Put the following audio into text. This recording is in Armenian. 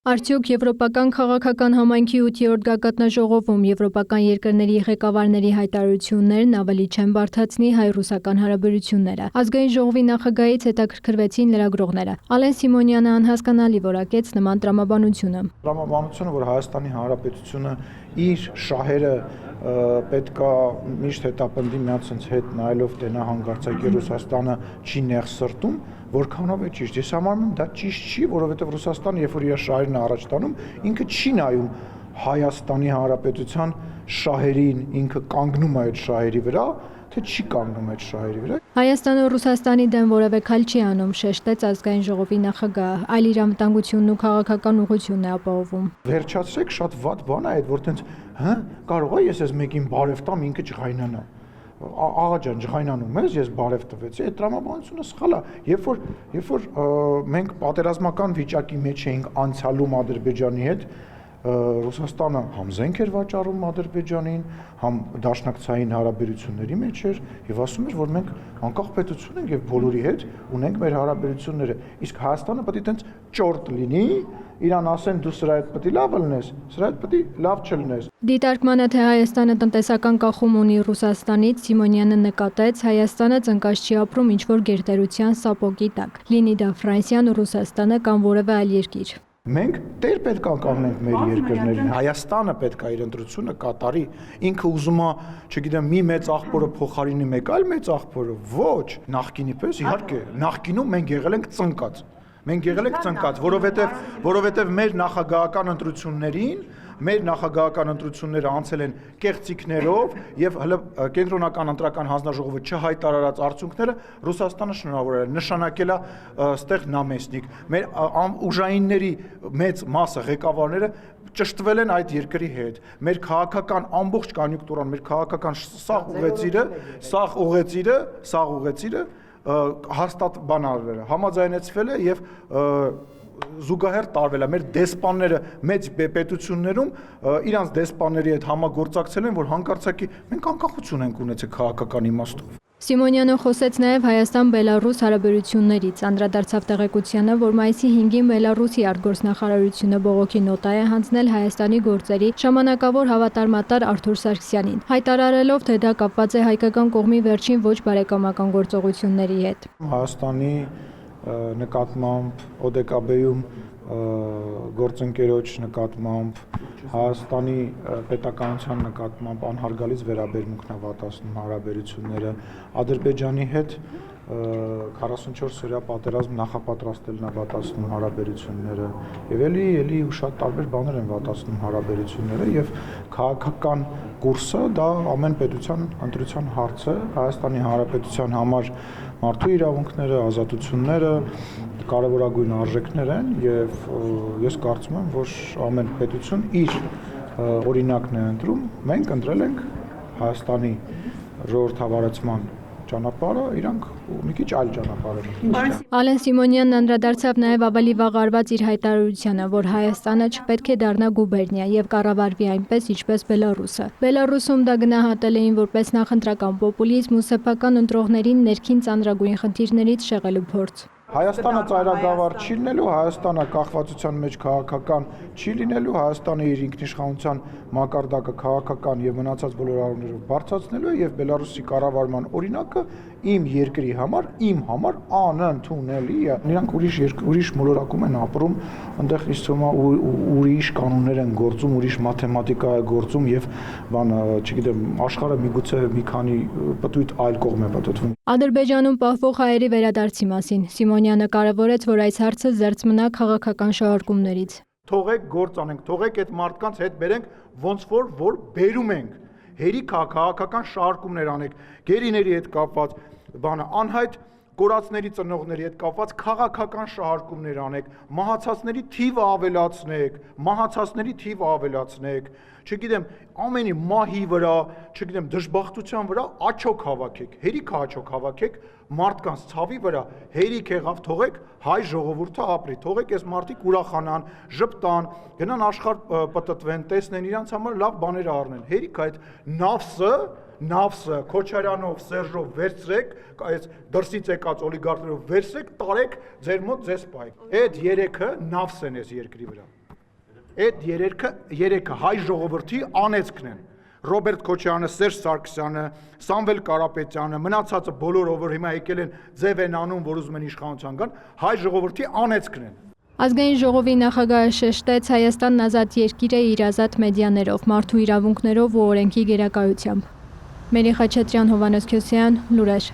Արդյոք Եվրոպական քաղաքական համայնքի 8-րդ գագաթնաժողովում եվրոպական երկրների ղեկավարների հայտարարություններն ավելի չեն բարդացնի հայ-ռուսական հարաբերությունները։ Ազգային ժողովի նախագահից հետաքրքրվեցին լրագրողները։ Ալեն Սիմոնյանը անհասկանալի որակեց նման տրամաբանությունը։ Տրամաբանությունը, որ Հայաստանի Հանրապետությունը իր շահերը պետքա միշտ հետապնդի միացած հետ նայելով թե նա հանգարցակի Ռուսաստանը չի նեղսրտում, որքանով է ճիշտ։ Ես համարում եմ դա ճիշտ չի, որովհետև Ռուսաստանը, երբ որ իր շահերն առաջ տանում, ինքը չի նայում Հայաստանի Հանրապետության շահերին, ինքը կանգնում է այդ շահերի վրա, թե չի կանգնում այդ շահերի վրա։ Հայաստանը Ռուսաստանի դեմ որևէ քայլ չի անում, շեշտեց ազգային ժողովի նախագահը, այլ իր անվտանգությունն ու քաղաքական ուղղությունն է ապահովում։ Վերջացրեք, շատ վատ բան է այդ, որ տենց, կարող է ես մեկին բարև տամ, ինքը ջղայնանա։ Աղա ջան, ջղայնանում ես, ես բարև տվեցի, այդ տրամաբանությունը սխալ է։ Երբ որ մենք պատերազմական վիճակի մեջ էինք անցյալում Ադրբեջանի հետ, Ռուսաստանը համ զենք էր վաճառում Ադրբեջանին, համ դաշնակցային հարաբերությունների մեջ էր եւ ասում էր, որ մենք անկախ պետություն ենք եւ բոլորի հետ ունենք մեր հարաբերությունները։ Իսկ Հայաստանը պետք է տենց ճորտ լինի, իրան ասեն դու սրա հետ պետք է լավ լինես, սրա հետ պետք է լավ չլինես։ Դիտարկմանը, թե Հայաստանը տնտեսական կախում ունի Ռուսաստանից, Սիմոնյանը նկատեց, Հայաստանը ծնկաշ չի ապրում ինչ-որ գերտերության սապոգի տակ, լինի դա Ֆրանսիան ու Ռուսաստանը կամ որևէ այլ երկիր։ Մենք տեր պետք է կանգնենք մեր երկրներին։ Հայաստանը պետք է իր ընտրությունը կատարի։ Ինքը ուզում է, չգիտեմ, մի մեծ աղբորը փոխարինի մեկ այլ մեծ աղբորը։ Ոչ, նախկինի պես իհարկե, նախկինում մենք եղել ենք ծնկած։ Մենք եղել ենք ծնկած, որովհետև մեր նախագահական ընտրությունները անցել են կեղծիքներով եւ հələ կենտրոնական ընտրական հանձնաժողովը չհայտարարած արդյունքները Ռուսաստանը շնորհավորել է, նշանակել է ստեղ նամեսնիկ։ Մեր ուժայինների մեծ մասը ղեկավարները ճշտվել են այդ երկրի հետ։ Մեր քաղաքական ամբողջ կոնյունկտուրան, մեր քաղաքական սաղ ուղեցիրը հաստատ բանալվել է, համաձայնեցվել է եւ զուգահեռ տարվել է։ Մեր դեսպանները մեծ պետություններում իրանց դեսպանների հետ համագործակցել են, որ հանկարծակի մենք անկախություն ենք ունեցել քաղաքական իմաստով։ Սիմոնյանը խոսեց նաև Հայաստան-Բելառուս հարաբերություններից, անդրադարձավ տեղեկությանը, որ մայիսի 5-ին Բելառուսի արտգործնախարարությունը բողոքի նոտա է հանձնել Հայաստանի գործերի ժամանակավոր հավատարմատար Արթուր Սարգսյանին, հայտարարելով, թե դա կապված է հայկական կողմի վերջին ոչ բարեկամական գործողությունների հետ։ Հայաստանի նկատմամբ ODKB-ում գործընկերոջ նկատմամբ Հայաստանի պետականության նկատմամբ անհարգալից վերաբերմունքն է վատացնում հարաբերությունները Ադրբեջանի հետ 44-օրյա պատերազմ նախապատրաստելն է վատացնում հարաբերությունները եւ էլի ու շատ տարբեր բաներ են վատացնում հարաբերությունները եւ քաղաքական կուրսը դա ամեն պետության ընտրության հարց է Հայաստանի Հանրապետության համար մարդու իրավունքները, ազատությունները կարևորագույն արժեքներ են եւ ես կարծում եմ, որ ամեն պետություն իր օրինակն է ընտրում։ Մենք ընտրել ենք Հայաստանի ժողովրդավարացման ճանապարհը, իրանք մի քիչ այլ ճանապարհ են։ Ալեն Սիմոնյանն անդրադարձավ նաև ավելի վաղ արված իր հայտարարությանը, որ Հայաստանը չպետք է դառնա գուբերնիա եւ կառավարվի այնպես, ինչպես Բելառուսը։ Բելառուսում դա գնահատել էին որպես նախընտրական պոպուլիզմ ու սեփական ընտրողներին ներքին ծանրագույն խնդիրներից շեղելու փորձ։ Հայաստանը ծայրագավառ չի լինելու, Հայաստանը կախվածության մեջ քաղաքական չի լինելու, Հայաստանը իր ինքնիշխանության մակարդակը քաղաքական եւ մնացած բոլոր առումներով բարձրացնելու է եւ Բելառուսի կառավարման օրինակը իմ երկրի համար, իմ համար անընդունելի է։ Նրանք ուրիշ մոլորակում են ապրում, այնտեղ իստում ուրիշ կանոններ են գործում, ուրիշ մաթեմատիկա է գործում եւ չգիտեմ, աշխարհը միգուցե մի քանի պտույտ այլ կողմ է պատտվում։ Ադրբեջանում պահվող հայերի վերադարձի մասին Սիմոնյանը կարևորեց, որ այս հարցը զերծ մնա քաղաքական շահարկումներից։ Թողեք գործ անենք, թողեք այդ մարդկանց հետ բերենք ոնց որ բերում ենք։ Հերիք քաղաքական շահարկումներ անեք, գերիների հետ կապված անհայտ կորածների ծնողների հետ կապված քաղաքական շահարկումներ անեք, մահացածների թիվը ավելացնեք, չգիտեմ, ամենի մահի վրա, չգիտեմ, դժբախտության վրա աչոք հավաքեք, հերիք աչոք հավաքեք, մարդկանց ցավի վրա, հերիք եղավ, թողեք հայ ժողովուրդը ապրի, թողեք այս մարդիկ ուրախանան, ժպտան, գնան աշխարհ պտտվեն, տեսնեն իրանց համար լավ բաներ առնեն, հերիք այդ Նավսը, Քոչարյանով, Սերժով վերցրեք, այս դրսից եկած օլիգարխներով վերցրեք, տարեք ձեր մոտ ձեզ պայք։ Այդ երեքը նավս են այս երկրի վրա։ Այդ երեքը հայ ժողովրդի անեծքն են։ Ռոբերտ Քոչարյանը, Սերժ Սարգսյանը, Սամվել Կարապետյանը, մնացածը բոլորը, որ հիմա եկել են ձև են անում, որ ուզում են իշխանության գան, հայ ժողովրդի անեծքն են։ Ազգային ժողովի նախագահը շեշտեց Հայաստանն ազատ երկիր է իր ազատ մեդիաներով, մարդու իրավունքներով ու օրենքի գերակայությամբ։ Մերի Խաչատրյան, Հովհաննես Քյոսյան, լուրեր։